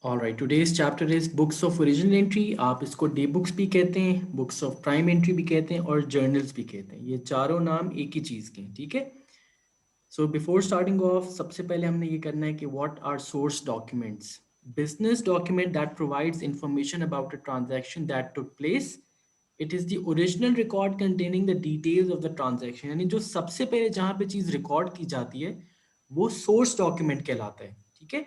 All right, today's chapter is books of original entry. आप इसको day books भी कहते हैं, बुक्स ऑफ प्राइम एंट्री भी कहते हैं और जर्नल्स भी कहते हैं। ये चारों नाम एक ही चीज़ के हैं, ठीक है। सो बिफोर स्टार्टिंग ऑफ, सबसे पहले हमने ये करना है कि what are source documents. Business document that provides information about a transaction that took place. It is the original record containing the details of the transaction. यानी जो सबसे पहले जहाँ पे चीज़ रिकॉर्ड की जाती है वो सोर्स डॉक्यूमेंट कहलाता है, ठीक है।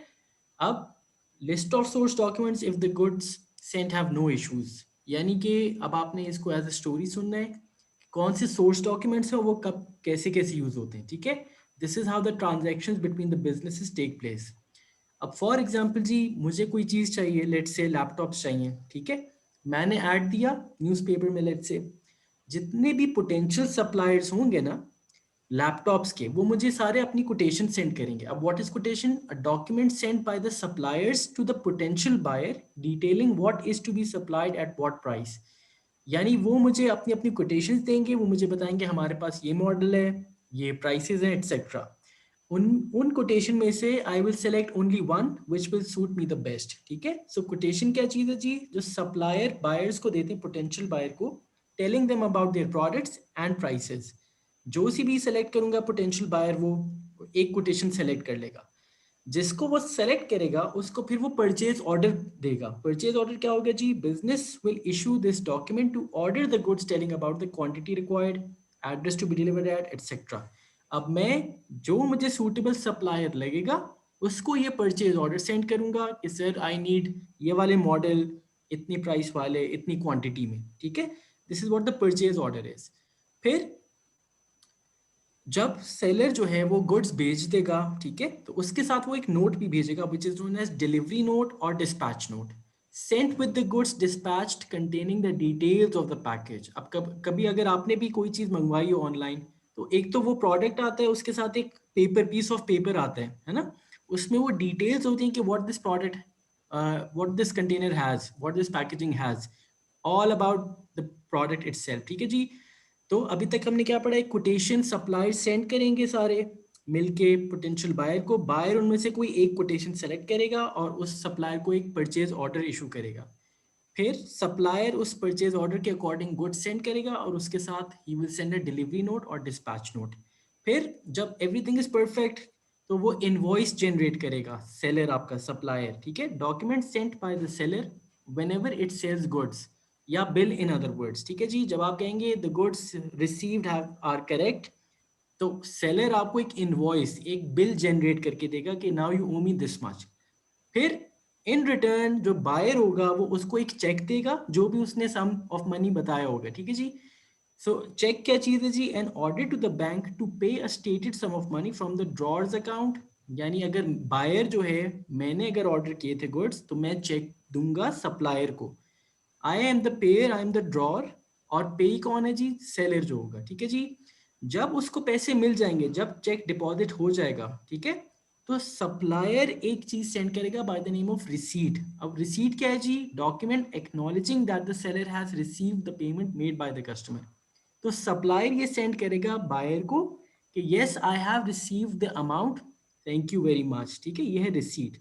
अब list of source documents if the goods sent have no issues. यानी कि अब आपने इसको एज अ स्टोरी सुनना है, कौन से सोर्स डॉक्यूमेंट्स हैं, वो कब कैसे कैसे यूज होते हैं, ठीक है। This is how the transaction between the businesses take place. अब फॉर एग्जाम्पल जी, मुझे कोई चीज़ चाहिए, लेट से लैपटॉप्स चाहिए, ठीक है। मैंने ऐड दिया न्यूज़पेपर में, लेट से जितने भी पोटेंशियल सप्लायर्स होंगे ना लैपटॉप्स के, वो मुझे सारे अपनी कोटेशन सेंड करेंगे। अब what is quotation? A document send by the suppliers to the potential buyer detailing what is to be supplied at what price. यानी वो मुझे अपनी अपनी कोटेशंस देंगे, वो मुझे बताएंगे हमारे पास ये मॉडल है, ये प्राइसेस हैं, एटसेट्रा। उन उन कोटेशन में से I will select only one which will suit me the best, ठीक है। सो कोटेशन क्या चीज़ है जी? जो सप्लायर बायर्स को देते हैं, पोटेंशियल बायर को, telling them about their products and prices. जो सी भी सेलेक्ट करूंगा पोटेंशियल बायर, वो एक कोटेशन सेलेक्ट कर लेगा। जिसको वो सेलेक्ट करेगा उसको फिर वो परचेज ऑर्डर देगा। परचेज ऑर्डर क्या होगा जी? Business will issue this document to order the goods telling about the quantity required, address to be delivered at, etcetera. अब मैं जो मुझे सूटेबल सप्लायर लगेगा उसको ये परचेज ऑर्डर सेंड करूंगा कि सर आई नीड ये वाले मॉडल, इतनी प्राइस वाले, इतनी क्वांटिटी में, ठीक है। This is what the purchase order is. फिर जब सेलर जो है वो गुड्स भेज देगा, ठीक है, तो उसके साथ वो एक नोट भी भेजेगा which is known as delivery note और dispatch note. Sent with the goods dispatched containing the details of the package. अब कभी अगर आपने भी कोई चीज़ मंगवाई हो ऑनलाइन, तो एक तो वो प्रोडक्ट आता है, उसके साथ एक पेपर, पीस ऑफ पेपर आता है ना। उसमें वो डिटेल्स होती हैं कि what this product, what this container has, what this packaging has, all about the product itself, ठीक है जी। तो अभी तक हमने क्या पढ़ा? एक कोटेशन सप्लायर सेंड करेंगे सारे मिलके पोटेंशियल बायर को, बायर उनमें से कोई एक कोटेशन सेलेक्ट करेगा और उस सप्लायर को एक परचेज ऑर्डर इशू करेगा। फिर सप्लायर उस परचेज ऑर्डर के अकॉर्डिंग गुड्स सेंड करेगा और उसके साथ ही will send a delivery note और डिस्पैच नोट। फिर जब एवरीथिंग इज परफेक्ट तो वो इनवॉइस जनरेट करेगा सेलर, आपका सप्लायर, ठीक है। Document sent by the seller whenever it sells goods, या बिल इन अदर वर्ड्स, ठीक है जी। जब आप कहेंगे the goods received have are correct, तो सेलर आपको एक इनवॉइस, एक बिल जनरेट करके देगा कि now you owe me this much. फिर इन रिटर्न जो बायर होगा वो उसको एक चेक देगा, जो भी उसने सम ऑफ मनी बताया होगा, ठीक है जी। सो चेक क्या चीज़ है जी? An order to the bank to pay a stated sum of money from the drawer's account. यानी अगर बायर जो है, मैंने अगर ऑर्डर किए थे गुड्स, तो मैं चेक दूंगा सप्लायर को। I am the pair, I am the drawer, और पे कौन है जी? सेलर जो होगा, ठीक है जी। जब उसको पैसे मिल जाएंगे, जब चेक डिपॉजिट हो जाएगा, ठीक है, तो सप्लायर एक चीज सेंड करेगा by the name of receipt. अब रिसीट क्या है जी? Document acknowledging that the seller has received the payment made by the customer. तो सप्लायर ये सेंड करेगा बायर को कि yes I have received the amount, thank you very much, ठीक है, ये है रिसीट।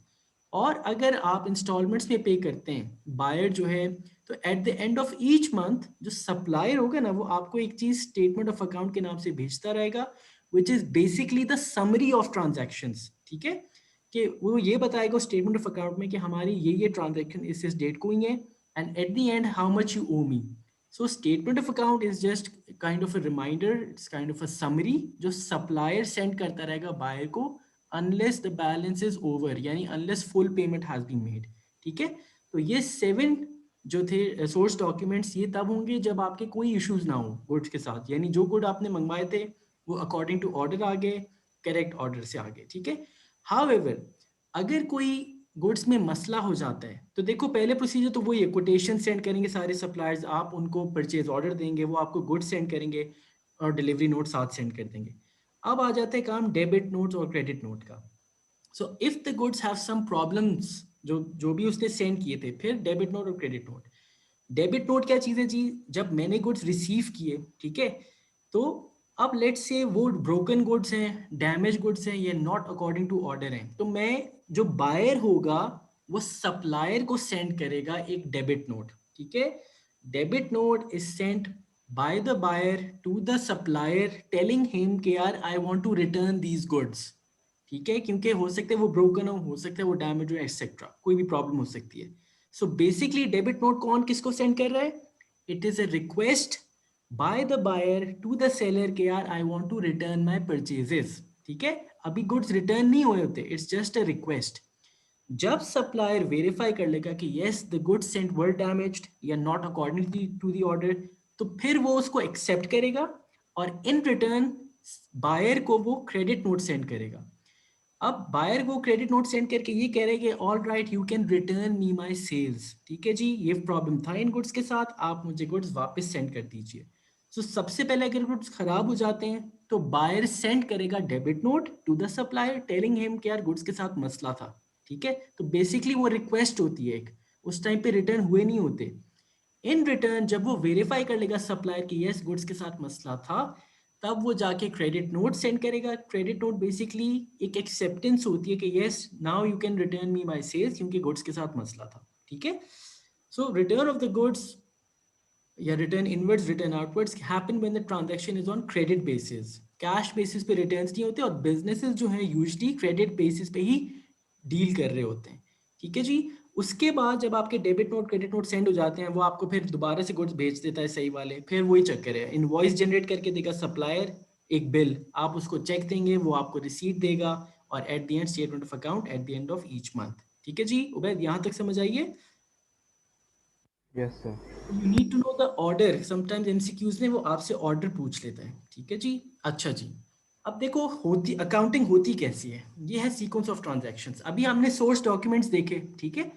और अगर आप इंस्टॉलमेंट्स में पे करते हैं बायर जो है, तो eight the end of each month जो सप्लायर होगा ना, वो आपको एक चीज स्टेटमेंट ऑफ अकाउंट के नाम से भेजता रहेगा, which is basically the summary of transactions, ठीक है। कि वो ये बताएगा स्टेटमेंट ऑफ अकाउंट में कि हमारी ये ट्रांजैक्शन इस डेट को हुई है, and at the end how much you owe me. So statement of account is just kind of a reminder, it's kind of a summary जो सप्लायर सेंड करता रहेगा बायर को, unless the balance is over, यानी unless full payment has been made, ठीक है। तो ये 7 जो थे सोर्स डॉक्यूमेंट्स, ये तब होंगे जब आपके कोई इश्यूज ना हो गुड्स के साथ, यानी जो गुड आपने मंगवाए थे वो अकॉर्डिंग टू ऑर्डर आ गए, करेक्ट ऑर्डर से आ गए, ठीक है। हाउएवर अगर कोई गुड्स में मसला हो जाता है, तो देखो पहले प्रोसीजर तो वही है, कोटेशन सेंड करेंगे सारे सप्लायर्स, आप उनको परचेज ऑर्डर देंगे, वो आपको गुड्स सेंड करेंगे और डिलीवरी नोट साथ सेंड कर देंगे। अब आ जाता है काम डेबिट नोट्स और क्रेडिट नोट का। So if the goods have some problems, जो जो भी उसने सेंड किए थे, फिर डेबिट नोट और क्रेडिट नोट। डेबिट नोट क्या चीज़ है जी? जब मैंने गुड्स रिसीव किए, ठीक है, तो अब लेट्स से वो ब्रोकन गुड्स हैं, डैमेज गुड्स हैं, ये नॉट अकॉर्डिंग टू ऑर्डर हैं, तो मैं, जो बायर होगा वो सप्लायर को सेंड करेगा एक डेबिट नोट, ठीक है। Debit note is sent by the buyer to the supplier telling him कि यार I want to return these goods, ठीक है, क्योंकि हो सकता है वो ब्रोकन हो सकता है वो डैमेज हो, एक्सेट्रा, कोई भी प्रॉब्लम हो सकती है। सो बेसिकली डेबिट नोट कौन किसको सेंड कर रहा है? It is a request by the buyer to the seller के यार I want to return my purchases, ठीक है। अभी गुड्स रिटर्न नहीं हुए होते, इट्स जस्ट अ रिक्वेस्ट। जब सप्लायर वेरीफाई कर लेगा कि yes the goods sent were damaged या not according to the order, तो फिर वो उसको एक्सेप्ट करेगा और इन रिटर्न बायर को वो क्रेडिट नोट सेंड करेगा। अब बायर को क्रेडिट नोट सेंड करके ये कह रहे हैं कि all right you can return me my sales, ठीक है जी, ये प्रॉब्लम था इन गुड्स के साथ, आप मुझे गुड्स वापस सेंड कर दीजिए। सो सबसे पहले अगर गुड्स खराब हो जाते हैं तो बायर सेंड करेगा debit note to the supplier telling him कि यार गुड्स के साथ मसला था, ठीक है। तो बेसिकली वो रिक्वेस्ट होती है एक, उस टाइम पे रिटर्न हुए नहीं होते। इन रिटर्न जब वो वेरीफाई कर लेगा सप्लायर की यस गुड्स के साथ मसला था, तब वो जाके क्रेडिट नोट सेंड करेगा। क्रेडिट नोट बेसिकली एक एक्सेप्टेंस होती है कि yes now you can return me my sales, क्योंकि गुड्स के साथ मसला था, ठीक है। So return of the goods या return inwards return outwards happen when the transaction is on credit basis. Cash basis पे रिटर्न्स नहीं होते और बिजनेसेस जो है यूजुअली क्रेडिट बेसिस पे ही डील कर रहे होते हैं, ठीक है जी। उसके बाद जब आपके debit note credit note send हो जाते हैं, वो आपको फिर दोबारा से गुड्स भेज देता है सही वाले, फिर वही चक्कर है, इनवॉइस जनरेट करके देगा सप्लायर, एक बिल, आप उसको चेक देंगे, वो आपको रिसीट देगा, और at the end statement of account at the end of each month, ठीक है जी। उबैद यहाँ तक समझ आइए? Yes sir. You need to know the order, sometimes MCQs में वो आपसे ऑर्डर पूछ लेता है, ठीक है जी। अच्छा जी, अब देखो होती अकाउंटिंग होती कैसी है, ये है सीक्वेंस ऑफ ट्रांजैक्शंस। अभी हमने सोर्स डॉक्यूमेंट्स देखे, ठीक है।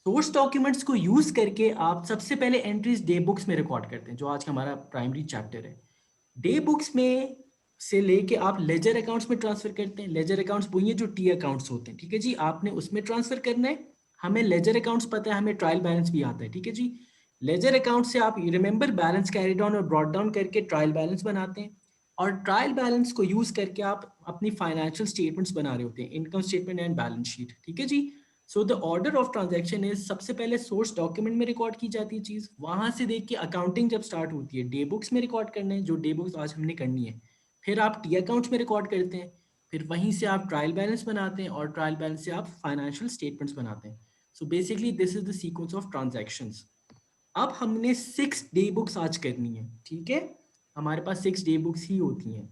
सोर्स डॉक्यूमेंट्स को यूज करके आप सबसे पहले एंट्रीज डे बुक्स में रिकॉर्ड करते हैं, जो आज का हमारा प्राइमरी चैप्टर है। डे बुक्स में से लेके आप लेजर अकाउंट्स में ट्रांसफर करते हैं। लेजर अकाउंट्स वही है जो टी अकाउंट्स होते हैं, ठीक है जी, आपने उसमें ट्रांसफर करना है। हमें लेजर अकाउंट्स पता है, हमें ट्रायल बैलेंस भी आता है, ठीक है जी। लेजर अकाउंट से आप रिमेंबर बैलेंस कैरी डाउन और ब्रॉट डाउन करके ट्रायल बैलेंस बनाते हैं, और ट्रायल बैलेंस को यूज करके आप अपनी फाइनेंशियल स्टेटमेंट्स बना रहे होते हैं, income statement and balance sheet, ठीक है जी। So the order of transaction is सबसे पहले सोर्स डॉक्यूमेंट में रिकॉर्ड की जाती है चीज, वहां से देख के अकाउंटिंग जब स्टार्ट होती है डे बुक्स में रिकॉर्ड करने, जो डे बुक्स आज हमने करनी है, फिर आप टी अकाउंट्स में रिकॉर्ड करते हैं, फिर वहीं से आप ट्रायल बैलेंस बनाते हैं, और ट्रायल बैलेंस से आप फाइनेंशियल स्टेटमेंट्स बनाते हैं। So basically this is the sequence of transactions. अब हमने 6 डे बुक्स आज करनी है, ठीक है। हमारे पास 6 डे बुक्स ही होती हैं।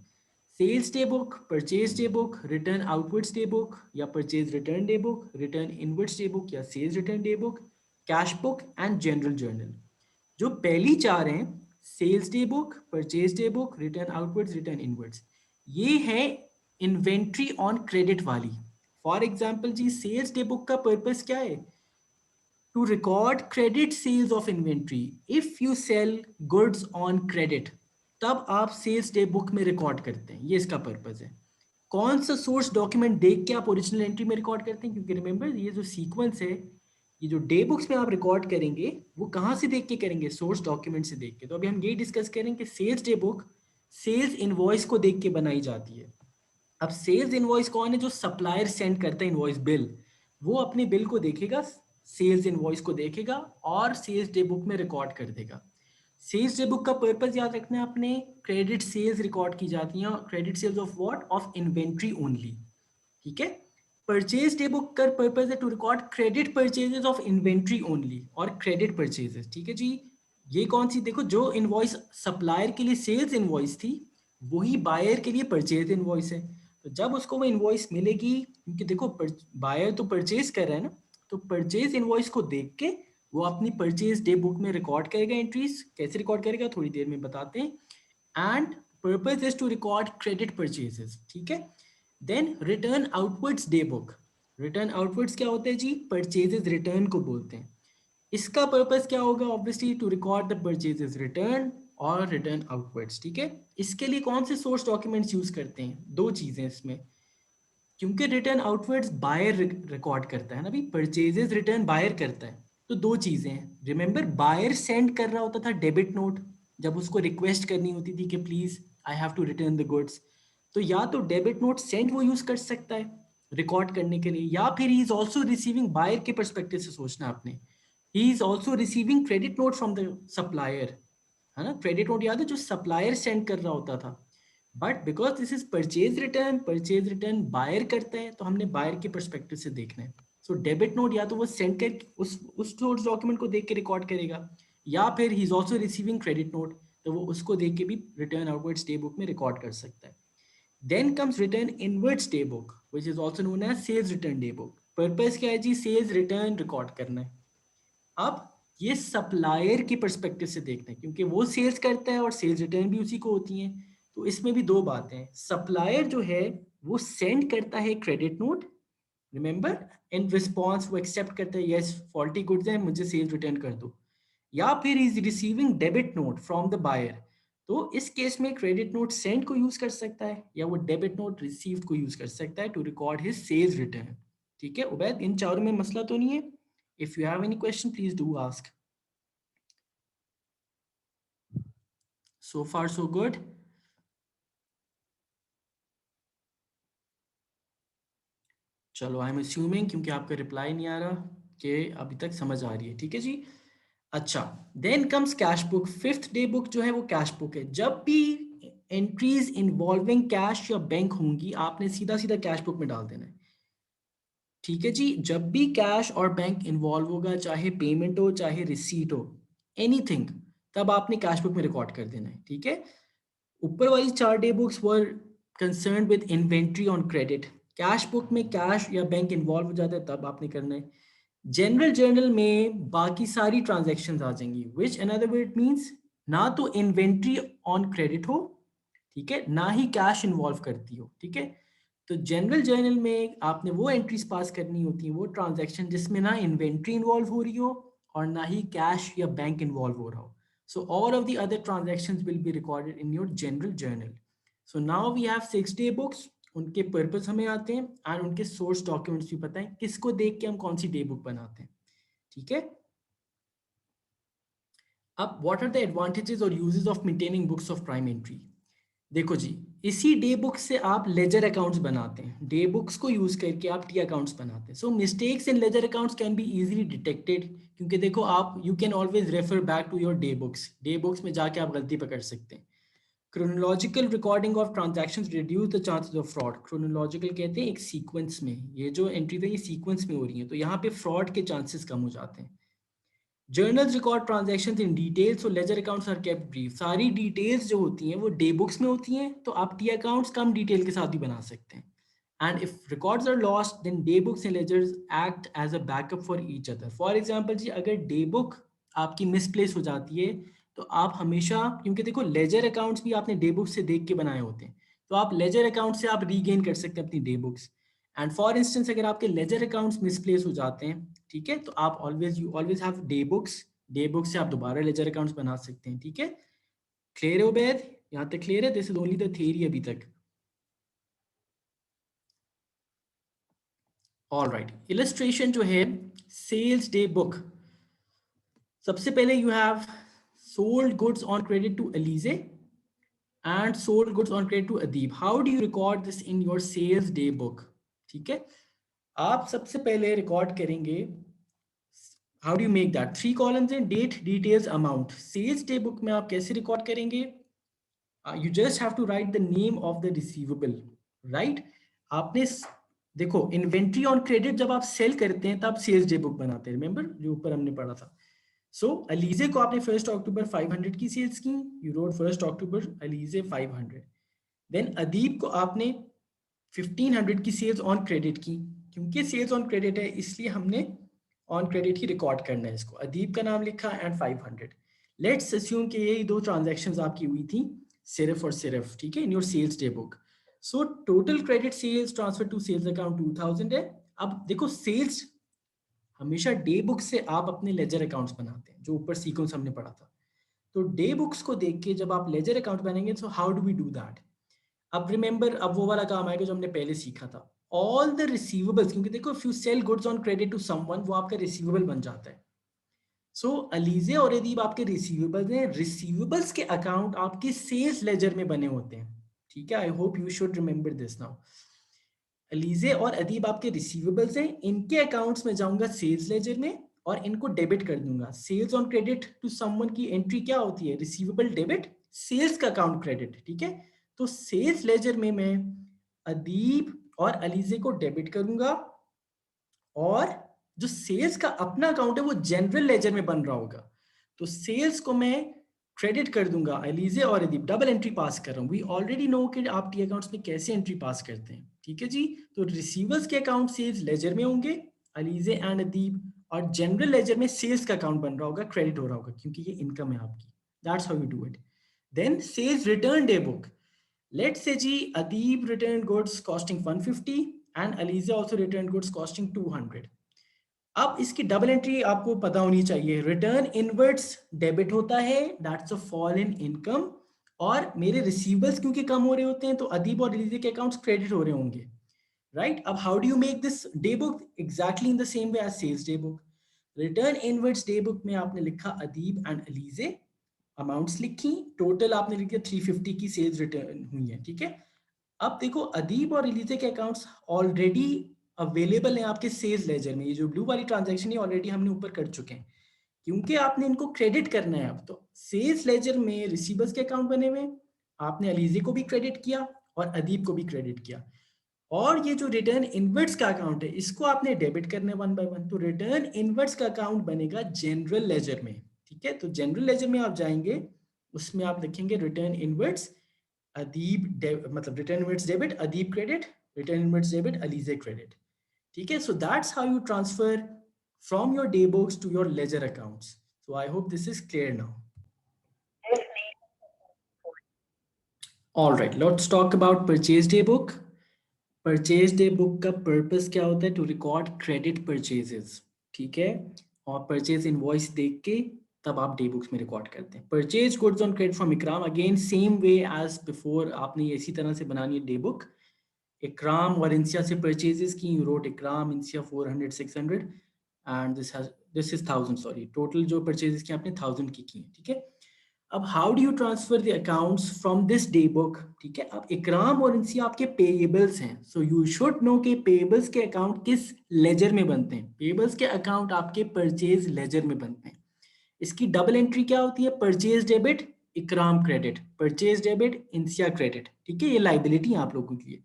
Sales day book, purchase day book, return outwards day book या purchase return day book, return inwards day book या sales return day book, cash book and general journal. जो पहली चार हैं, sales day book, purchase day book, return outwards, return inwards, ये है inventory on credit वाली। For example जी, sales day book का पर्पस क्या है? To record credit sales of inventory. If you sell goods on credit, तब आप sales day book में रिकॉर्ड करते हैं, ये इसका पर्पज है। कौन सा सोर्स डॉक्यूमेंट देख के आप ओरिजिनल एंट्री में रिकॉर्ड करते हैं? क्योंकि रिमेंबर ये जो सीक्वेंस है, ये जो डे बुक्स में आप रिकॉर्ड करेंगे वो कहाँ से देख के करेंगे? सोर्स डॉक्यूमेंट से देख के। तो अभी हम ये डिस्कस करेंगे कि sales day book sales invoice को देख के बनाई जाती है। अब सेल्स इनवॉइस कौन है? जो सप्लायर सेंड करता है इनवॉइस बिल, वो अपने बिल को देखेगा, सेल्स इनवॉइस को देखेगा और सेल्स डे बुक में रिकॉर्ड कर देगा। सेल्स डे बुक का पर्पस याद रखना है अपने, क्रेडिट सेल्स रिकॉर्ड की जाती हैं, credit sales of what? Of inventory only, ठीक है। परचेज डे बुक का पर्पस है to record credit purchases of inventory only और क्रेडिट परचेजेस, ठीक है जी। ये कौन सी? देखो, जो इनवॉइस सप्लायर के लिए सेल्स इनवॉइस थी, वही बायर के लिए परचेज इनवॉइस है। तो जब उसको वो इनवॉइस मिलेगी, क्योंकि देखो बायर तो परचेज कर रहा है ना, तो परचेज इनवॉइस को देख के वो अपनी परचेज डे बुक में रिकॉर्ड करेगा एंट्रीज। कैसे रिकॉर्ड करेगा थोड़ी देर में बताते हैं। And purpose is to record credit purchases, ठीक है। Then return outwards day book. Return outwards क्या होता है जी? परचेजेस रिटर्न को बोलते हैं। इसका पर्पस क्या होगा? Obviously to record the purchases return और रिटर्न आउटवर्ड्स, ठीक है। इसके लिए कौन से सोर्स डॉक्यूमेंट्स यूज करते हैं? दो चीजें इसमें, क्योंकि रिटर्न आउटवर्ड्स बायर रिकॉर्ड करता है ना, अभी परचेजेस रिटर्न बायर करता है, तो दो चीजें हैं। रिमेंबर, बायर सेंड कर रहा होता था डेबिट नोट जब उसको रिक्वेस्ट करनी होती थी कि please I have to return the goods, तो या तो डेबिट नोट सेंड वो यूज कर सकता है, रिकॉर्ड करने के लिए, या फिर he is also receiving, buyer के परस्पेक्टिव से सोचना आपने, he is also receiving credit note from the supplier, है ना, क्रेडिट नोट याद है जो सप्लायर सेंड कर रहा होता था, but because this is purchase return buyer करता है तो हमने बायर के परस्पेक्टिव से देखना है। सो डेबिट नोट या तो वो सेंड कर उस डॉक्यूमेंट को देख के रिकॉर्ड करेगा, या फिर he is also receiving credit note, तो वो उसको देख के भी रिटर्न आउटवर्ड्स डे बुक में रिकॉर्ड कर सकता है। Then comes return inwards day book, which is also known as sales return day book. Purpose क्या है जी, सेल्स रिटर्न रिकॉर्ड करना है। अब ये सप्लायर की परस्पेक्टिव से देखना है, क्योंकि वो सेल्स करता है और सेल्स रिटर्न भी उसी को होती हैं। तो इसमें भी दो बातें हैं, सप्लायर जो है वो सेंड करता है credit note, remember, in response वो एक्सेप्ट करता है, यस फॉल्टी गुड्स है मुझे सेल्स रिटर्न कर दो, या फिर is receiving debit note from the buyer. तो इस केस में क्रेडिट नोट सेंड को यूज कर सकता है या वो डेबिट नोट रिसीव्ड को यूज कर सकता है to record his sales return. ठीक है उबैद, इन चारों में मसला तो नहीं है? If you have any question please do ask. So far so good. चलो आई एम अस्यूमिंग, क्योंकि आपका रिप्लाई नहीं आ रहा, कि अभी तक समझ आ रही है। ठीक है जी। अच्छा, then comes cash book. Fifth day book जो है वो कैश बुक है। जब भी एंट्रीज इन्वॉल्विंग कैश या बैंक होंगी आपने सीधा सीधा कैश बुक में डाल देना है। ठीक है जी, जब भी कैश और बैंक इन्वॉल्व होगा, चाहे पेमेंट हो चाहे रिसीट हो, एनीथिंग, तब आपने कैश बुक में रिकॉर्ड कर देना है। ठीक है, ऊपर वाली 4 day books were concern with inventory on credit. Cash book में कैश या बैंक इन्वॉल्व हो जाता है तब आपने करना है। जनरल जर्नल में बाकी सारी ट्रांजैक्शंस आ जाएंगी, विच अनदर वर्ड मींस ना तो इन्वेंट्री ऑन क्रेडिट हो, ठीक है, ना ही कैश इन्वॉल्व करती हो। ठीक है, तो जनरल जर्नल में आपने वो एंट्रीज पास करनी होती हैं, वो ट्रांजैक्शन जिसमें ना इन्वेंट्री इन्वॉल्व हो रही हो और ना ही कैश या बैंक इन्वॉल्व हो रहा हो। So all of the other transactions will be recorded in your general journal. So now we have 6 day books. उनके पर्पस हमें आते हैं और उनके सोर्स डॉक्यूमेंट्स भी पता है, किसको देख के हम कौन सी डे बुक बनाते हैं। ठीक है, अब व्हाट आर द एडवांटेजेस और uses of maintaining books of prime entry. देखो जी, इसी डे बुक से आप लेजर अकाउंट्स बनाते हैं, डे बुक्स को यूज करके आप टी अकाउंट्स बनाते हैं। So mistakes in ledger accounts can be easily detected, क्योंकि देखो आप you can always refer back to your day books में जाके आप गलती पकड़ सकते हैं। Chronological recording of transactions reduce the chances of fraud. Chronological कहते हैं एक सीक्वेंस में, ये जो एंट्री है ये सीक्वेंस में हो रही है, तो यहाँ पे फ्रॉड के चांसेस कम हो जाते हैं। Journals record transactions in detail, so ledger accounts are kept brief. सारी डिटेल्स जो होती हैं वो डे बुक्स में होती हैं, तो आप टी अकाउंट्स कम डिटेल के साथ भी बना सकते हैं। And if records are lost then day books and ledgers act as a backup for each other. For example जी, अगर डे बुक आपकी मिसप्लेस हो जाती है तो आप हमेशा, क्योंकि देखो लेजर अकाउंट्स भी आपने डे बुक से देख के बनाए होते हैं, तो आप लेजर अकाउंट से आप रीगेन कर सकते हैं अपनी day books. And for instance अगर आपके लेजर अकाउंट्स मिसप्लेस हो जाते हैं, ठीक है, तो आप ऑलवेज हैव डे बुक से आप दोबारा लेजर अकाउंट्स बना सकते हैं। ठीक है, क्लियर है उबैद? यहाँ तक क्लियर है? This is only the theory अभी तक। ऑल राइट, इलस्ट्रेशन जो है सेल्स डे बुक, सबसे पहले you have sold goods on credit to Alizeh and sold goods on credit to Adeeb. How do you record this in your sales day book? ठीक है, आप सबसे पहले रिकॉर्ड करेंगे, how do you make that, 3 columns हैं, date, details, amount. Sales day book में आप कैसे रिकॉर्ड करेंगे? You just have to write the name of the receivable, right? आपने देखो इन्वेंट्री ऑन क्रेडिट जब आप सेल करते हैं तब सेल्स डे बुक बनाते हैं, रिमेंबर जो ऊपर हमने पढ़ा था। सो अलीजे को आपने 1 अक्टूबर 500 की सेल्स की, you wrote 1 October Alizeh 500। Then Adeeb को आपने 1500 की सेल्स ऑन क्रेडिट की, क्योंकि सेल्स ऑन क्रेडिट है इसलिए हमने ऑन क्रेडिट ही रिकॉर्ड करना है इसको, अदीब का नाम लिखा एंड 500। लेट्स अस्यूम कि यही दो ट्रांजैक्शंस आपकी हुई थी सिर्फ और सिर्फ, ठीक है, in your sales day book. So total credit sales transfer to sales account 2000 है। अब देखो सेल्स हमेशा डे बुक से आप अपने लेजर अकाउंट्स बनाते हैं, जो ऊपर सीक्वेंस हमने पढ़ा था। तो डे बुक्स को देख के जब आप लेजर अकाउंट बनाएंगे, so how do we do that? अब रिमेंबर, अब वो वाला काम आएगा जो हमने पहले सीखा था, ऑल द रिसीवेबल्स, क्योंकि देखो if you sell goods on credit to someone, वो आपका रिसीवेबल बन जाता है। सो अलीजे और अदीब आपके रिसीवेबल्स हैं, रिसीवेबल्स के अकाउंट आपके सेल्स लेजर में बने होते हैं। ठीक है, I hope you should remember this now. Alizeh और अदीब आपके रिसीवेबल्स हैं, इनके अकाउंट्स में जाऊंगा सेल्स लेजर में और इनको डेबिट कर दूंगा। Sales on credit to someone की एंट्री क्या होती है? रिसीवेबल डेबिट, सेल्स का अकाउंट क्रेडिट, ठीक है। तो सेल्स लेजर में मैं अदीब और अलीजे को डेबिट करूंगा और जो सेल्स का अपना अकाउंट है वो जनरल लेजर में बन रहा होगा। तो सेल्स को मैं क्रेडिट कर दूंगा, अलीजे और अदीब डबल एंट्री पास कर रहा हूँ। वी ऑलरेडी नो कि आप टी अकाउंट्स में कैसे एंट्री पास करते हैं, ठीक है जी। तो रिसीवर्स के अकाउंट सेल्स लेजर में होंगे, अलीजे एंड अदीब, और जनरल लेजर में सेल्स का अकाउंट बन रहा होगा, क्रेडिट हो रहा होगा क्योंकि ये इनकम है आपकी। That's how you do it. Then sales return day book. Let's say जी Adeeb return goods costing 150 and Alizeh also return goods costing 200। अब इसकी डबल एंट्री आपको पता होनी चाहिए। रिटर्न इनवर्ड्स डेबिट होता है, that's a fall in income, और मेरे रिसीवर्स क्योंकि कम हो रहे होते हैं तो अदीब और अलीजे के अकाउंट्स क्रेडिट हो रहे होंगे, राइट। अब how do you make this day book? Exactly in the same way as sales day book. Return inwards day book में आपने लिखा अदीब एंड अलीजे, अमाउंट्स लिखी, टोटल आपने लिख दिया 350 की सेल्स रिटर्न हुई है, ठीक है। अब देखो अदीब और इलीजे के अकाउंट्स ऑलरेडी अवेलेबल हैं आपके सेल्स लेजर में। ये जो ब्लू वाली ट्रांजैक्शन है ऑलरेडी हमने ऊपर कर चुके हैं, क्योंकि आपने इनको क्रेडिट करना है। अब तो सेल्स लेजर में रिसीवर्स के अकाउंट बने हुए, आपने अलीजे को भी क्रेडिट किया और अदीब को भी क्रेडिट किया, और ये जो रिटर्न इनवर्ट्स का अकाउंट है इसको आपने डेबिट करना है वन बाय वन। तो रिटर्न इनवर्ट्स का अकाउंट बनेगा जनरल लेजर में, ठीक है। तो जनरल लेजर में आप जाएंगे, उसमें आप लिखेंगे रिटर्न इनवर्ट्स अदीब मतलब return inwards debit Adeeb credit, return inwards debit Alizeh credit, ठीक है। So that's how you transfer from your day books to your ledger accounts. So I hope this is clear now. All right, let's talk about purchase day book. Purchase day book का purpose क्या होता है? To record credit purchases, ठीक है। और purchase invoice देख के तब आप डे बुक्स में रिकॉर्ड करते हैं। Purchase goods on credit from Ikram, again same way as before, आपने इसी तरह से बनानी है डे बुक। इकराम और इंसिया से परचेजेस की, you road Ikram इंसिया 400 600 and this is 1000, sorry total जो परचेजेस की आपने 1000 की हैं, ठीक है। अब how do you transfer the accounts from this day book, ठीक है। अब इकराम और इंसिया आपके पेएबल्स हैं, सो यू शुड नो कि पेएबल्स के अकाउंट किस लेजर में बनते हैं। पेएबल्स के अकाउंट आपके परचेज लेजर में बनते हैं। इसकी डबल एंट्री क्या होती है? परचेज डेबिट इकराम क्रेडिट, परचेज डेबिट इंसिया क्रेडिट, ठीक है। ये लाइबिलिटी है आप लोगों के लिए।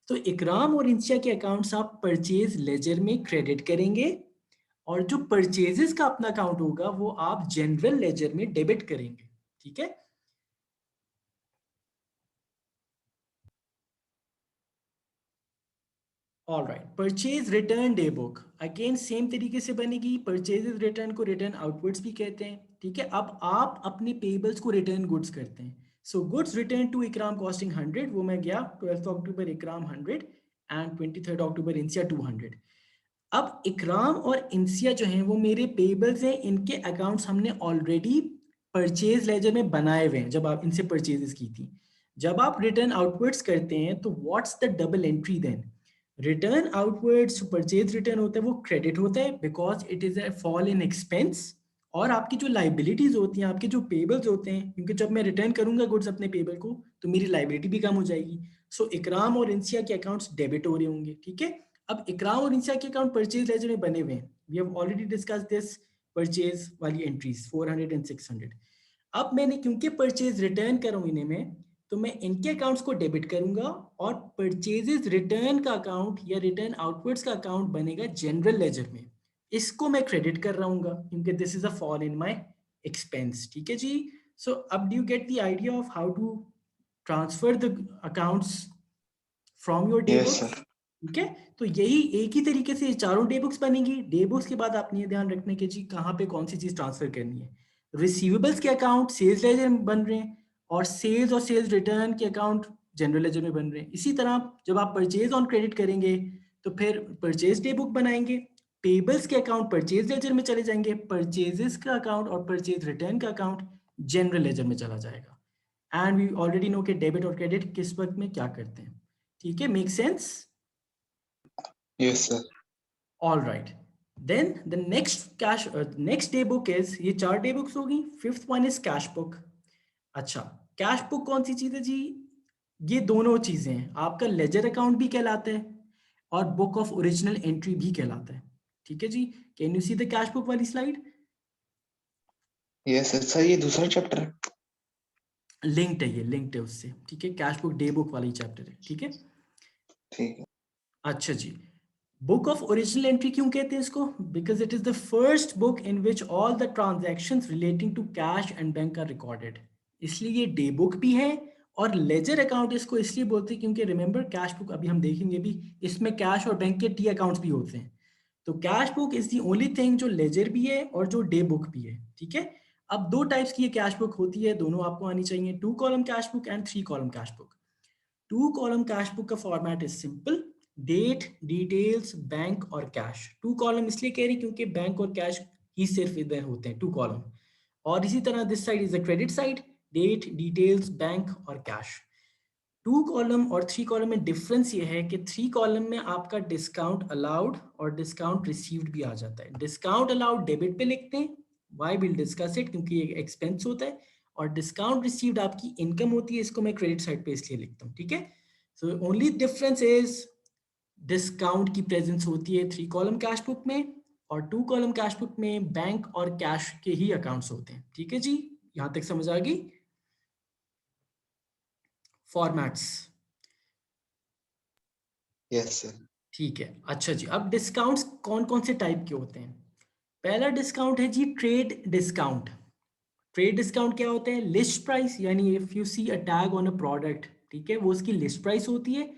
तो इकराम और इंसिया के अकाउंट्स आप परचेज लेजर में क्रेडिट करेंगे, और जो परचेजेस का अपना अकाउंट होगा वो आप जनरल लेजर में डेबिट करेंगे, ठीक है। All right, purchase return day book again same तरीके से बनेगी। परचेजेस रिटर्न को रिटर्न आउटवर्ड्स भी कहते हैं, ठीक है। अब आप अपने पेबल्स को रिटर्न गुड्स करते हैं। So goods return to Ikram costing 100, वो मैं गया 12 अक्टूबर इकराम 100 एंड 23 अक्टूबर इंसिया 200। अब इकराम और इंसिया जो हैं वो मेरे पेबल्स हैं, इनके अकाउंट्स हमने ऑलरेडी परचेज लेजर में बनाए हुए हैं जब आप इनसे परचेजेस की थी। जब आप रिटर्न आउटवर्ड्स करते हैं तो what's the double entry then? Return outwards purchase return होता है वो क्रेडिट होता है because it is a fall in expense, और आपकी जो लाइबिलिटीज होती हैं, आपके जो पेबल्स होते हैं, क्योंकि जब मैं रिटर्न करूंगा गुड्स अपने पेबल को तो मेरी लाइबिलिटी भी कम हो जाएगी। सो इकराम और इंसिया के अकाउंट्स डेबिट हो रहे होंगे, ठीक है। अब इकराम और इंसिया के अकाउंट परचेज लेजर में बने हुए हैं, we have already discuss this purchase वाली एंट्रीज 400 एंड 600। अब मैंने क्योंकि परचेज रिटर्न कर रहा हूं इन्हें में, तो मैं इनके अकाउंट्स को डेबिट करूंगा, और परचेजेस रिटर्न का अकाउंट या रिटर्न आउटवर्ड्स का अकाउंट बनेगा जनरल लेजर में, इसको मैं क्रेडिट कर रहा हूँ क्योंकि this is a fall in my expense, ठीक है जी। सो अब do you get the idea of how to transfer the accounts from your day Yes, books, sir. ठीक है। तो यही एक ही तरीके से ये चारों डे बुक्स बनेंगी। डे बुक्स के बाद आपने ये ध्यान रखना कि जी कहाँ पे कौन सी चीज ट्रांसफर करनी है। रिसीवेबल्स के अकाउंट सेल्स लेजर में बन रहे हैं, और सेल्स रिटर्न के अकाउंट जनरल लेजर में बन रहे हैं। इसी तरह जब आप परचेज ऑन क्रेडिट करेंगे तो फिर परचेज डे बुक बनाएंगे, पेबल्स के अकाउंट परचेज लेजर में चले जाएंगे, परचेजेस का अकाउंट और परचेज रिटर्न का अकाउंट जनरल लेजर में चला जाएगा। एंड वी ऑलरेडी नो कि डेबिट और क्रेडिट किस वक्त में क्या करते हैं, ठीक है। Make sense? Yes, sir. All right, then the next day book is, ये चार डे बुक्स होगी, fifth one is cash book. अच्छा, कैश बुक कौन सी चीज है जी? ये दोनों चीजें हैं, आपका लेजर अकाउंट भी कहलाता है और बुक ऑफ ओरिजिनल एंट्री भी कहलाता है। ठीक है जी, can you see the cash book वाली स्लाइड? यस सर, ये दूसरा चैप्टर है। लिंक्ड है, ये लिंक्ड है उससे। ठीक है, कैश बुक डे बुक वाली चैप्टर है। ठीक है, ठीक है। अच्छा जी। बुक ऑफ ओरिजिनल एंट्री क्यों कहते हैं इसको? Because it is the first book in which all the transactions relating to cash and bank are recorded. इसलिए ये डे बुक भी है, और लेजर अकाउंट इसको इसलिए बोलते हैं क्योंकि रिमेंबर कैश बुक, अभी हम देखेंगे भी, इसमें कैश और बैंक के टी अकाउंट्स भी होते हैं। तो cash book is the only thing जो लेजर भी है और जो डे बुक भी है। ठीक है, अब दो टाइप्स की ये कैश बुक होती है, दोनों आपको आनी चाहिए, 2 column cash book and 3 column cash book. 2 column cash book का format is simple, date, details, bank और कैश। 2 कॉलम इसलिए कह रही क्योंकि बैंक और कैश ही सिर्फ इधर होते हैं, 2 कॉलम। और इसी तरह this side is the credit side, date, details, bank और कैश। 2 कॉलम और 3 कॉलम में डिफरेंस ये है कि 3 कॉलम में आपका डिस्काउंट अलाउड और डिस्काउंट रिसीव्ड भी आ जाता है। डिस्काउंट अलाउड डेबिट पे लिखते हैं, वाई विल डिस्कस इट, क्योंकि ये एक्सपेंस होता है। और डिस्काउंट रिसीव्ड आपकी इनकम होती है, इसको मैं क्रेडिट साइड पे इसलिए लिखता हूँ। ठीक है, so only difference is discount की प्रेजेंस होती है 3 कॉलम कैश बुक में, और 2 कॉलम कैश बुक में बैंक और कैश के ही अकाउंट्स होते हैं। ठीक है जी, यहां तक समझ आ गई? Formats, yes sir. ठीक है। अच्छा जी, अब डिस्काउंट्स कौन कौन से टाइप के होते हैं? पहला डिस्काउंट है जी ट्रेड डिस्काउंट। ट्रेड डिस्काउंट क्या होता है? लिस्ट प्राइस, यानी if you see a tag on a product, ठीक है, वो उसकी लिस्ट प्राइस होती है,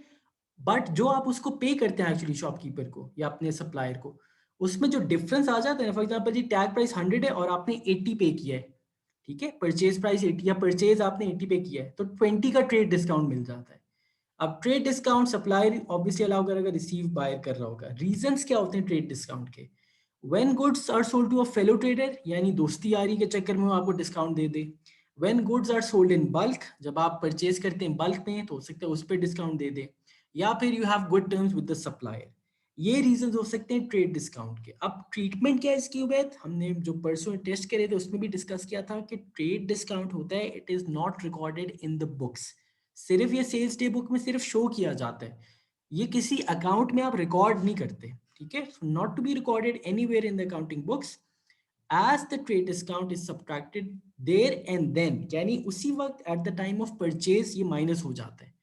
बट जो आप उसको पे करते हैं एक्चुअली शॉपकीपर को या अपने सप्लायर को, उसमें जो डिफरेंस आ जाता है, फॉर एग्जांपल जी टैग प्राइस 100 है और आपने 80 पे किया है, ठीक है, परचेज प्राइस 80 या परचेज आपने 80 पे किया है, तो 20 का ट्रेड डिस्काउंट मिल जाता है। अब trade discount supplier obviously allow करेगा, रिसीव बायर कर रहा होगा। रीजंस क्या होते हैं ट्रेड डिस्काउंट के? When goods are sold to a fellow trader, यानी दोस्ती यारी के चक्कर में वो आपको डिस्काउंट दे दे। When goods are sold in bulk, जब आप परचेज करते हैं बल्क में तो हो सकता है उस पर डिस्काउंट दे दे, या फिर you have good terms with the supplier. ये रीजंस हो सकते हैं ट्रेड डिस्काउंट के। अब ट्रीटमेंट क्या है इसकी उबैद? हमने जो परसों टेस्ट करे थे उसमें भी डिस्कस किया था कि ट्रेड डिस्काउंट होता है, it is not recorded in the books. सिर्फ ये सेल्स डे बुक में सिर्फ शो किया जाता है, ये किसी अकाउंट में आप रिकॉर्ड नहीं करते। ठीक है, so not to be recorded anywhere in the accounting books, as the trade discount is subtracted there and then, यानी उसी वक्त at the time of purchase ये माइनस हो जाता है।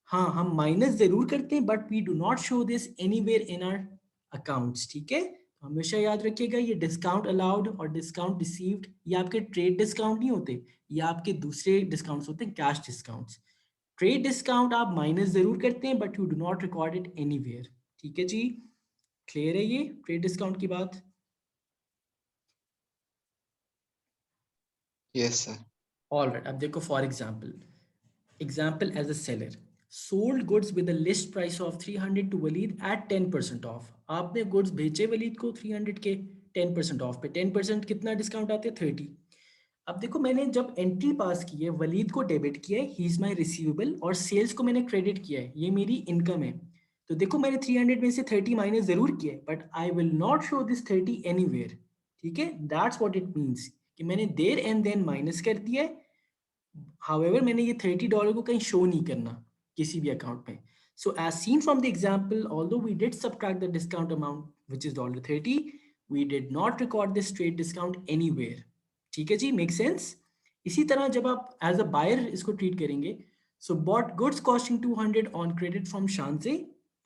हाँ, हम माइनस जरूर करते हैं but we do not show this anywhere in our accounts. ठीक है, तो हमेशा याद रखिएगा ये डिस्काउंट अलाउड और डिस्काउंट रिसीव्ड ये आपके ट्रेड डिस्काउंट नहीं होते, ये आपके दूसरे डिस्काउंट्स होते हैं, कैश डिस्काउंट्स। ट्रेड डिस्काउंट आप माइनस जरूर करते हैं but you do not record it anywhere. ठीक है जी, क्लियर है ये ट्रेड डिस्काउंट की बात? Yes sir. ऑल राइट, अब देखो for example, example as a seller sold goods with a list price of 300 to Waleed at 10% off. आपने गुड्स बेचे वलीद को 300 के 10% ऑफ पे, 10% कितना डिस्काउंट आते हैं? 30। अब देखो मैंने जब एंट्री पास की है, वलीद को डेबिट किया है, ही इज माई रिसीवेबल, और सेल्स को मैंने क्रेडिट किया है, ये मेरी इनकम है। तो देखो मैंने 300 में से 30 माइनस जरूर किया है but I will not show this 30 anywhere. ठीक है, दैट्स व्हाट इट मींस कि मैंने देयर एंड देन माइनस कर दिया है, हाउएवर मैंने ये $30 को कहीं शो नहीं करना किसी भी अकाउंट में। So as seen from the example, although we did subtract the discount amount which is $30, we did not record this trade discount anywhere. ठीक है जी, मेक सेंस? इसी तरह जब आप एज अ बायर इसको ट्रीट करेंगे, so bought goods costing 200 on credit from Shanzay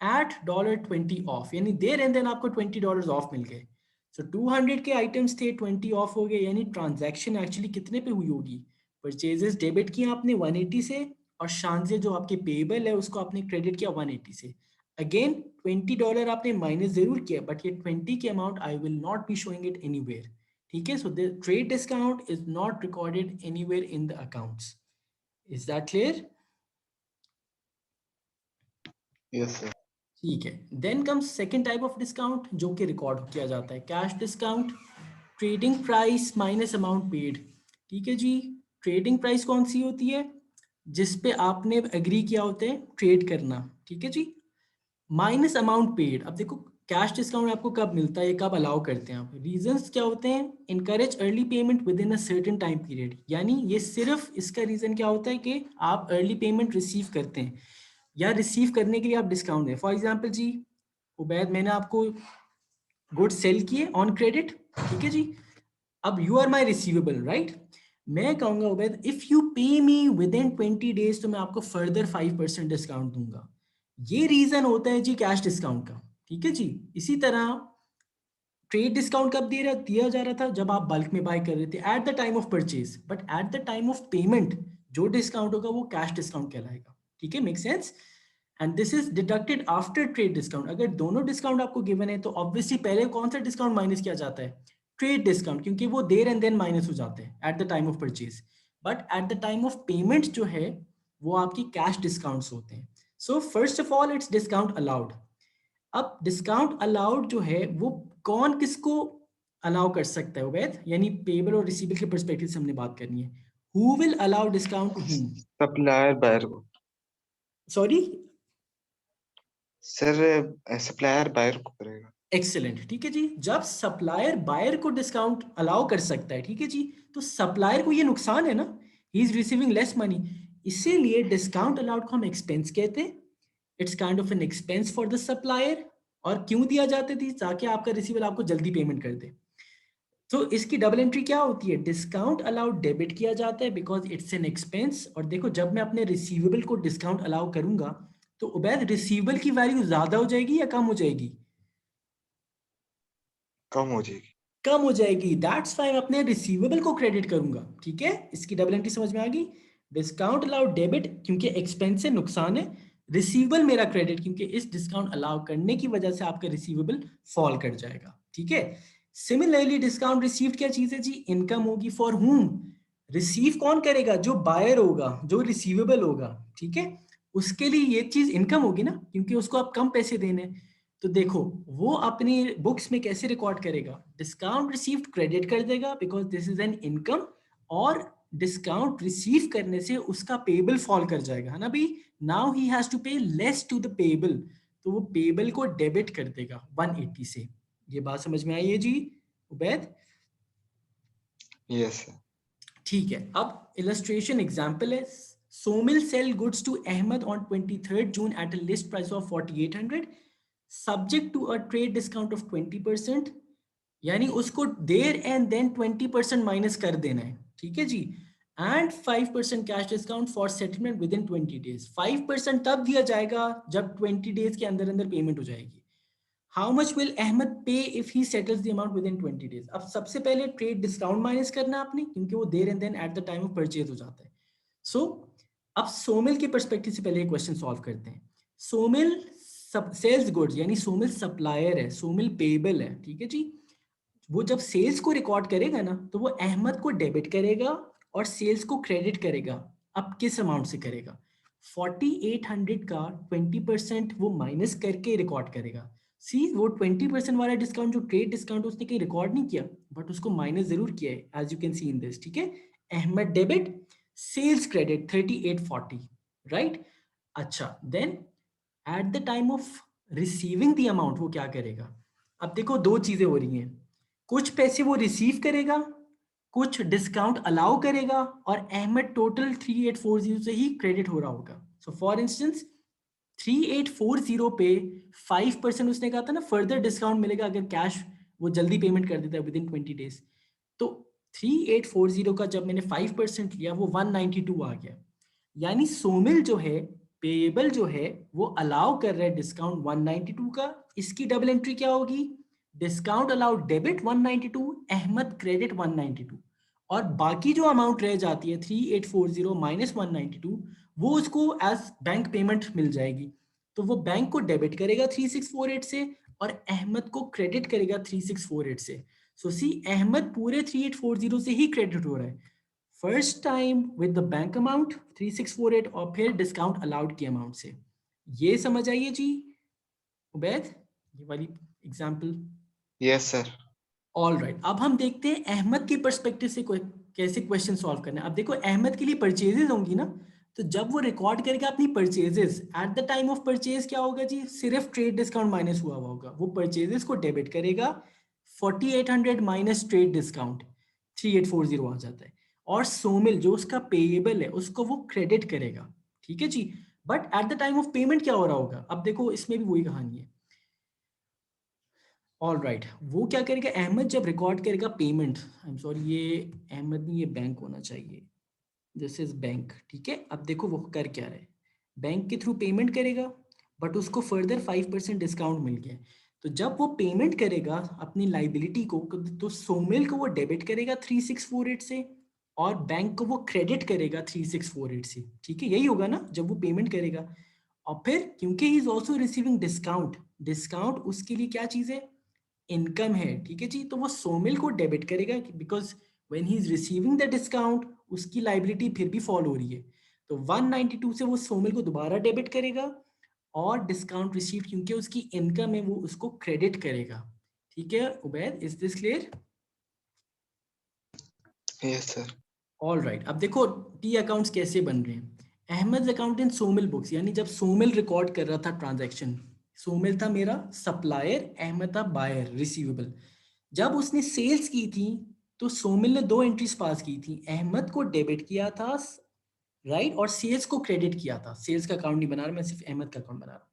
at $20 off, यानी देयर एंड देन आपको $20 ऑफ मिल गए। सो 200 के आइटम्स थे, 20 ऑफ हो गए, यानी ट्रांजैक्शन एक्चुअली कितने पे हुई होगी? परचेजेस डेबिट किए आपने 180 से, और शान से जो आपके पेबल है उसको आपने क्रेडिट किया 180 से। अगेन $20 आपने माइनस जरूर किया बट ये 20 की amount I will not be showing it anywhere. ठीक है, so the trade discount is not recorded anywhere in the accounts. Is that clear? Yes sir. ठीक है, then comes second type of discount जो कि record किया जाता है, cash discount. Trading price minus amount paid. ठीक है जी, ट्रेडिंग प्राइस कौन सी होती है? जिस पे आपने एग्री किया होता है ट्रेड करना। ठीक है जी, माइनस अमाउंट पेड। अब देखो कैश डिस्काउंट आपको कब मिलता है, कब अलाउ करते हैं आप? रीजंस क्या होते हैं? Encourage early payment with in a certain time period, यानी ये सिर्फ इसका रीजन क्या होता है कि आप अर्ली पेमेंट रिसीव करते हैं या रिसीव करने के लिए आप डिस्काउंट दें। फॉर एग्जांपल जी, उबैद मैंने आपको गुड सेल किए ऑन क्रेडिट, ठीक है जी। अब you are my receivable, right. मैं कहूंगा उबैद इफ यू पे मी विद इन 20 डेज तो मैं आपको फर्दर 5% डिस्काउंट दूंगा। ये रीजन होता है जी कैश डिस्काउंट का, ठीक है जी। इसी तरह ट्रेड डिस्काउंट कब दिया जा रहा था, जब आप बल्क में बाय कर रहे थे eight the time of purchase, but at the time of payment जो डिस्काउंट होगा वो कैश डिस्काउंट कहलाएगा, ठीक है, make sense. And this is deducted after trade discount. अगर दोनों डिस्काउंट आपको गिवन है तो ऑब्वियसली पहले कौन सा डिस्काउंट माइनस किया जाता है, ट्रेड डिस्काउंट, क्योंकि वो देर एंड देन माइनस हो जाते हैं eight the time of purchase. But at the time of payment जो है वो आपकी कैश डिस्काउंट्स होते हैं। So first of all it's discount allowed. अब डिस्काउंट अलाउड जो है वो कौन किसको अलाउ कर सकता है उबैद, यानी पेबल और रिसीवेबल के पर्सपेक्टिव से हमने बात करनी है। Who will allow discount to whom? Supplier buyer को। सॉरी, सर सप्लायर बायर को करेगा। एक्सेलेंट, ठीक है जी। जब सप्लायर बायर को डिस्काउंट अलाउ कर सकता है, ठीक है जी, तो सप्लायर को ये नुकसान है ना, he is receiving less money. इसीलिए डिस्काउंट अलाउड को हम एक्सपेंस कहते हैं। It's kind of an expense for the supplier. और क्यों दिया जाते थी, ताकि आपका रिसीवर आपको जल्दी पेमेंट कर दे। तो इसकी डबल एंट्री क्या होती है, डिस्काउंट अलाउड डेबिट किया जाता है बिकॉज इट्स एन एक्सपेंस। और देखो जब मैं अपने रिसीवेबल को डिस्काउंट अलाउ करूंगा तो उबैद रिसीवेबल की वैल्यू ज्यादा हो जाएगी या कम हो जाएगी? कम हो जाएगी। कम हो जाएगी। दैट्स वाई मैं अपने रिसीवेबल को क्रेडिट करूंगा, ठीक है। इसकी डबल एंट्री समझ में आ गई। डिस्काउंट अलाउड डेबिट क्योंकि एक्सपेंस से नुकसान है, रिसीवेबल मेरा क्रेडिट क्योंकि इस डिस्काउंट अलाउ करने की वजह से आपका रिसीवेबल फॉल कर जाएगा, ठीक है। सिमिलरली डिस्काउंट रिसीव्ड क्या चीज है जी, इनकम होगी। फॉर हुम? रिसीव कौन करेगा, जो बायर होगा, जो रिसीवेबल होगा, ठीक है, उसके लिए ये चीज इनकम होगी ना, क्योंकि उसको आप कम पैसे देने हैं। तो देखो वो अपनी बुक्स में कैसे रिकॉर्ड करेगा, डिस्काउंट रिसीव्ड क्रेडिट कर देगा because this is an income. और डिस्काउंट रिसीव करने से उसका पेबल फॉल कर जाएगा, है ना भाई। नाउ ही हैज टू पे लेस टू द पेबल, तो वो पेबल को डेबिट कर देगा 180 से। ये बात समझ में आई है जी उबैद? Yes sir. ठीक है, अब इलस्ट्रेशन एग्जांपल है। Somil sell goods to Ahmed on 23rd June at a list price of 4800 subject to a trade discount of 20%। यानी उसको देर एंड देन 20% माइनस कर देना है, ठीक है जी। And 5% cash discount for settlement within 20 days. 5% तब दिया जाएगा जब 20 डेज के अंदर अंदर पेमेंट हो जाएगी। हाउ मच विल अहमद पे if he settles the amount with in 20 days? अब सबसे पहले ट्रेड डिस्काउंट माइनस करना आपने, क्योंकि वो there and then at the time of purchase हो जाता है। सो अब सोमिल के पर्सपेक्टिव से पहले क्वेश्चन सॉल्व करते हैं। सोमिल सेल्स गुड्स, यानी सोमिल सप्लायर है, सोमिल पेबल है, ठीक है जी। वो जब सेल्स को रिकॉर्ड करेगा ना तो वो अहमद को डेबिट करेगा और सेल्स को क्रेडिट करेगा। अब किस अमाउंट से करेगा, 4800 का 20% वो माइनस करके रिकॉर्ड करेगा। सी वो 20% वाला डिस्काउंट जो ट्रेड डिस्काउंट उसने कहीं रिकॉर्ड नहीं किया, बट उसको माइनस जरूर किया है, as you can see in this, ठीक है। Ahmed debit, sales credit 3840, right. अच्छा then at the time of receiving the amount वो क्या करेगा? अब देखो दो चीजें हो रही हैं, कुछ पैसे वो रिसीव करेगा, कुछ डिस्काउंट अलाउ करेगा, और अहमद टोटल 3840 से ही क्रेडिट हो रहा होगा। सो फॉर इंस्टेंस 3840 पे 5% उसने कहा था ना फर्दर डिस्काउंट मिलेगा अगर कैश वो जल्दी पेमेंट कर देता है विद इन 20 डेज। तो 3840 का जब मैंने 5% लिया वो 192 आ गया। यानी सोमिल जो है, पेएबल जो है, वो अलाउ कर रहा है डिस्काउंट 192 का। इसकी डबल एंट्री क्या होगी, discount allowed debit 192, Ahmed credit 192। और बाकी जो अमाउंट रह जाती है 3840 माइनस 192 वो उसको एज बैंक पेमेंट मिल जाएगी। तो वो बैंक को डेबिट करेगा 3648 से और अहमद को क्रेडिट करेगा 3648 से। सो सी अहमद पूरे 3840 से ही क्रेडिट हो रहा है, first time with the bank amount 3648 और फिर डिस्काउंट अलाउड की अमाउंट से। ये समझ आइए जी उबैद, ये वाली example. Yes sir. All right, अब हम देखते हैं अहमद की पर्सपेक्टिव से कैसे क्वेश्चन सॉल्व करना है। अब देखो अहमद के लिए परचेजेस होंगी ना, तो जब वो रिकॉर्ड करेगा अपनी purchases eight the time of purchase क्या होगा जी, सिर्फ ट्रेड डिस्काउंट माइनस हुआ होगा, वो परचेजेस को डेबिट करेगा। 4800 माइनस ट्रेड डिस्काउंट 3840 आ जाता है। और सोमिल जो उसका पेएबल है उसको वो क्रेडिट करेगा, ठीक है जी। But at the time of payment क्या हो रहा होगा, अब देखो इसमें भी वही कहानी है। ऑल राइट, वो क्या करेगा, अहमद जब रिकॉर्ड करेगा पेमेंट, आई एम सॉरी ये अहमद नहीं, ये बैंक होना चाहिए, दिस इज बैंक, ठीक है। अब देखो वो कर क्या रहा है, बैंक के थ्रू पेमेंट करेगा, बट उसको फर्दर 5% डिस्काउंट मिल गया है। तो जब वो पेमेंट करेगा अपनी लाइबिलिटी को, तो सोमिल को वो डेबिट करेगा 3648 से, और बैंक को वो क्रेडिट करेगा 3648 से, ठीक है, यही होगा ना जब वो पेमेंट करेगा। और फिर क्योंकि ही is also receiving discount, discount उसके लिए क्या चीज़ है, इनकम है, ठीक है जी। तो वो सोमिल को डेबिट करेगा, because when he is receiving the discount उसकी लाइबिलिटी फिर भी फॉल हो रही है। तो 192 से वो सोमिल को दोबारा डेबिट करेगा, और डिस्काउंट रिसीव क्योंकि उसकी इनकम है वो उसको क्रेडिट करेगा, ठीक है Ubaid, is this clear? Yes sir. All right, अब देखो टी अकाउंट्स कैसे बन रहे हैं। Ahmed account in Somil books, यानी जब सोमिल रिकॉर्ड कर रहा था ट्रांजैक्शन, सोमिल था मेरा सप्लायर, अहमद था बायर रिसीवेबल। जब उसने सेल्स की थी तो सोमिल ने दो एंट्रीज पास की थी, अहमद को डेबिट किया था, राइट, और सेल्स को क्रेडिट किया था। सेल्स का अकाउंट नहीं बना रहा मैं, सिर्फ अहमद का अकाउंट बना रहा हूँ।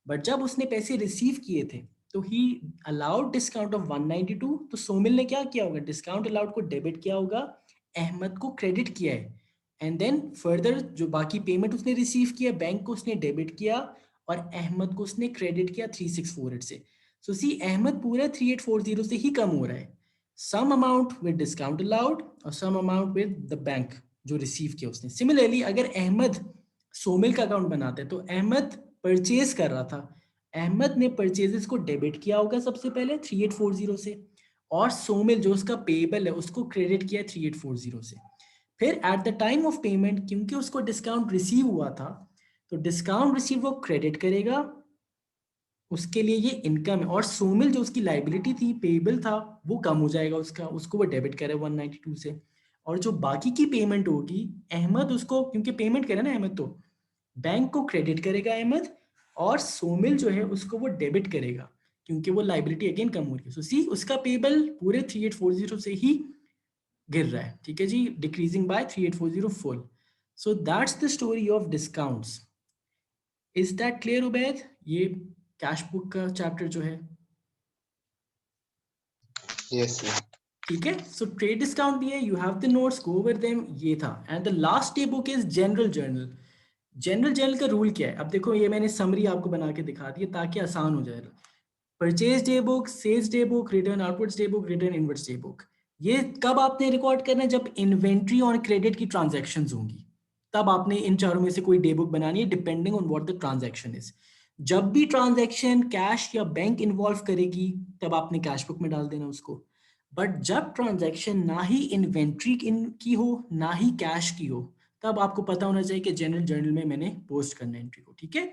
बट जब उसने पैसे रिसीव किए थे तो ही अलाउड डिस्काउंट ऑफ 192, तो सोमिल ने क्या किया होगा, डिस्काउंट अलाउड को डेबिट किया होगा, अहमद को क्रेडिट किया है, एंड देन फर्दर जो बाकी पेमेंट उसने रिसीव किया बैंक को उसने डेबिट किया, और अहमद को उसने क्रेडिट किया 3648 से। सो सी अहमद पूरा 3840 से ही कम हो रहा है, sum amount with discount allowed और sum amount with the bank जो रिसीव किया उसने। सिमिलरली अगर अहमद सोमिल का अकाउंट बनाते हैं तो अहमद परचेज कर रहा था, अहमद ने परचेजेस को डेबिट किया होगा सबसे पहले 3840 से, और सोमिल जो उसका पेएबल है उसको क्रेडिट किया 3840 से। फिर eight the time of payment क्योंकि उसको डिस्काउंट रिसीव हुआ था, तो डिस्काउंट रिसीव वो क्रेडिट करेगा, उसके लिए ये इनकम है, और सोमिल जो उसकी लाइबिलिटी थी पेएबल था वो कम हो जाएगा उसका, उसको वो डेबिट करे 192 से। और जो बाकी की पेमेंट होगी अहमद उसको, क्योंकि पेमेंट करे ना अहमद, तो बैंक को क्रेडिट करेगा अहमद, और सोमिल जो है उसको वो डेबिट करेगा क्योंकि वो लाइबिलिटी अगेन कम हो रही है। सो सी उसका पेबल पूरे 3840 से ही गिर रहा है, ठीक है जी, decreasing by 3840 full. So that's the story of discounts. Is that clear Ubaid, ये कैश बुक का चैप्टर जो है, यस सर। ठीक है। सो ट्रेड डिस्काउंट भी है, you have the notes, go over them, ये था। And the last day book is general journal. General journal का रूल क्या है, अब देखो ये मैंने समरी आपको बना के दिखा दी है ताकि आसान हो जाए। Purchase day book, sales day book, return outwards day book, return inwards day book, ये कब आपने रिकॉर्ड करना है, जब इन्वेंट्री और क्रेडिट की ट्रांजैक्शंस होंगी, तब आपने इन चारों में से कोई डे बुक बनानी है depending on what the transaction is. जब भी ट्रांजैक्शन कैश या बैंक इन्वॉल्व करेगी तब आपने कैश बुक में डाल देना उसको। बट जब ट्रांजैक्शन ना ही इन्वेंट्री की हो ना ही कैश की हो, तब आपको पता होना चाहिए कि जनरल जर्नल में मैंने पोस्ट करना है एंट्री को, ठीक है।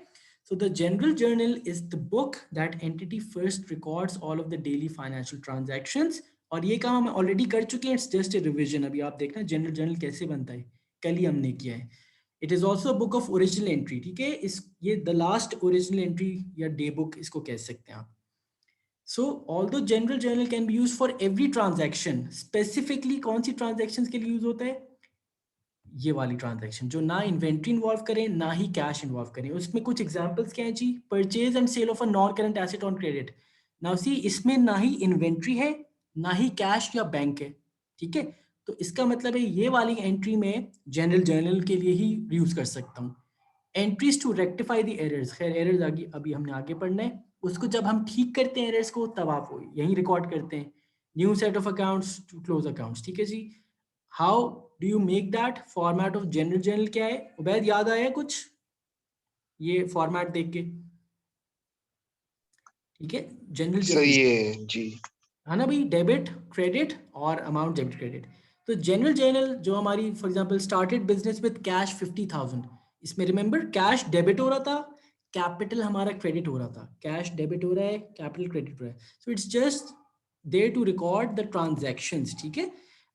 So the general journal is the book that entity first records all of the daily financial transactions। और ये काम हम ऑलरेडी कर चुके हैं, इट्स जस्ट ए रिविजन। अभी आप देखना जनरल जर्नल कैसे बनता है, कल ही हमने किया है। It is also book of original entry, ठीक है, इस ये द लास्ट ओरिजिनल एंट्री या डे बुक इसको कह सकते हैं आप। सो although general journal can be use for every transaction, specifically कौन सी ट्रांजैक्शन के लिए यूज होता है, ये वाली ट्रांजैक्शन जो ना इन्वेंट्री इन्वॉल्व करें ना ही कैश इन्वॉल्व करें। उसमें कुछ एग्जांपल्स क्या है जी, purchase and sale of a non current asset on credit. Now see इसमें ना ही इन्वेंट्री है ना ही कैश या बैंक है, ठीक है। तो इसका मतलब है ये वाली एंट्री में जनरल जर्नल के लिए ही यूज कर सकता हूँ। Entries to rectify the errors, खैर एरर्स आगे अभी हमने आगे पढ़ना है, उसको जब हम ठीक करते हैं एरर्स को तब आप यही रिकॉर्ड करते हैं। New set of accounts to close accounts, ठीक है जी। How do you make that, format of general journal क्या है उबैद, याद आया कुछ ये फॉर्मेट देख के, ठीक है। जनरल सही जर्नल है जी। है ना भाई, डेबिट क्रेडिट और अमाउंट डेबिट क्रेडिट। तो जनरल जर्नल जो हमारी for example started business with cash 50,000, इसमें रिमेंबर कैश डेबिट हो रहा था, कैपिटल हमारा क्रेडिट हो रहा था, कैश डेबिट हो रहा है कैपिटल क्रेडिट हो रहा है। So it's just there to record the transactions, ठीक है।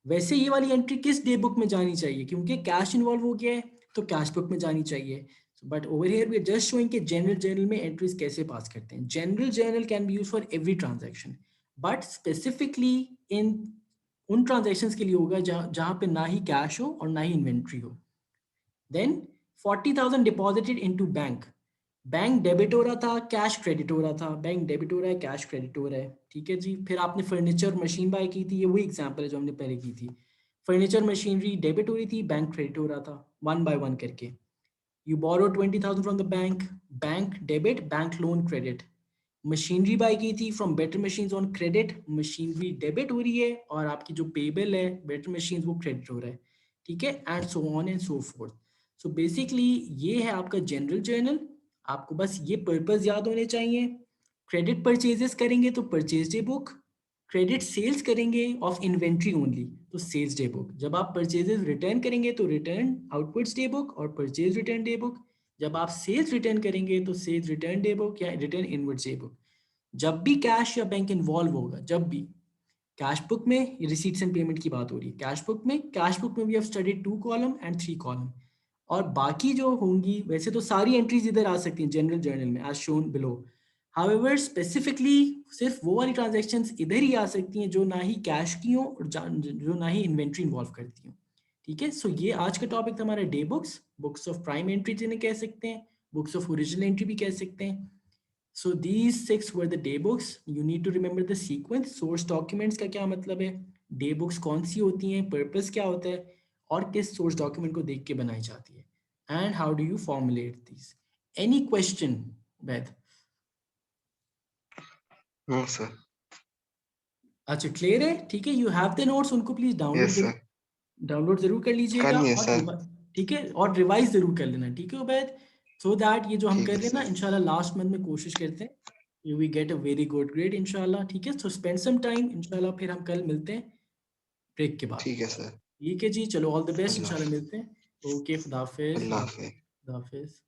वैसे ये वाली एंट्री किस डे बुक में जानी चाहिए, क्योंकि कैश इन्वॉल्व हो गया है तो कैश बुक में जानी चाहिए। But over here we are just showing कि जनरल जर्नल में एंट्रीज कैसे पास करते हैं। General journal can be use for every transaction, but specifically in उन ट्रांजेक्शन्स के लिए होगा जहाँ जहाँ पे ना ही कैश हो और ना ही इन्वेंट्री हो। Then 40,000 deposited into bank, bank debit हो रहा था, कैश क्रेडिट हो रहा था, बैंक डेबिट हो रहा है, कैश क्रेडिट हो रहा है, ठीक है जी। फिर आपने फर्नीचर मशीन बाय की थी, ये वही एग्जांपल है जो हमने पहले की थी। फर्नीचर मशीनरी डेबिट हो रही थी, बैंक क्रेडिट हो रहा था, वन बाय वन करके। You borrow 20,000 from the bank, bank debit, bank loan credit. Machinery buy की थी from better machines on credit, machinery debit हो रही है और आपकी जो पेबल है बेटर मशीन्स वो क्रेडिट हो रहा है, ठीक है, and so on and so fourth. So basically ये है आपका जनरल जर्नल। आपको बस ये पर्पस याद होने चाहिए। क्रेडिट परचेजेस करेंगे तो purchase day book, credit sales करेंगे ऑफ इन्वेंट्री ओनली तो सेल्स डे बुक, जब आप परचेजेस रिटर्न करेंगे तो रिटर्न आउटपुट्स डे बुक और परचेज रिटर्न डे बुक, जब आप सेल्स रिटर्न करेंगे तो सेल्स रिटर्न डे बुक या रिटर्न इनवर्ड डे बुक। जब भी कैश या बैंक इन्वॉल्व होगा, जब भी कैश बुक में रिसीट्स एंड पेमेंट की बात हो रही है, कैश बुक में we have studied 2 column and 3 column. और बाकी जो होंगी वैसे तो सारी एंट्रीज इधर आ सकती हैं जनरल जर्नल में as shown below. However specifically सिर्फ वो वाली ट्रांजैक्शंस इधर ही आ सकती हैं जो ना ही कैश की हो और जो ना ही इन्वेंट्री इन्वॉल्व करती हो, ठीक है। सो ये आज का टॉपिक था हमारा day books, books of prime entry जिन्हें कह सकते हैं, बुक्स ऑफ ओरिजिनल एंट्री भी कह सकते हैं। So these 6 were the day books. You need to remember the sequence. Source documents का क्या मतलब है, day books कौन सी होती हैं, purpose क्या होता है और किस source document को देख के बनाई जाती है, and how do you formulate these. Any question, Ved? No sir. अच्छा क्लियर है, ठीक है। यू हैव द नोट्स, उनको प्लीज यस सर। डाउनलोड जरूर कर कर लीजिएगा लिए और सर। ठीक है, और रिवाइज जरूर कर लेना, ठीक है उबैद। सो दैट ये जो हम ठीक कर है रहे हैं ना सर। इंशाल्लाह लास्ट मंथ में कोशिश करते हैं we get a very good grade इंशाल्लाह, ठीक है। सो स्पेंड सम टाइम इंशाल्लाह, फिर हम कल मिलते हैं ब्रेक के बाद, ठीक है सर। ठीक है जी। चलो ऑल द बेस्ट, अल्लाह इंशाल्लाह मिलते हैं। ओके, खुदा हाफिज, अल्लाह खुदा हाफिज़। हाफिज।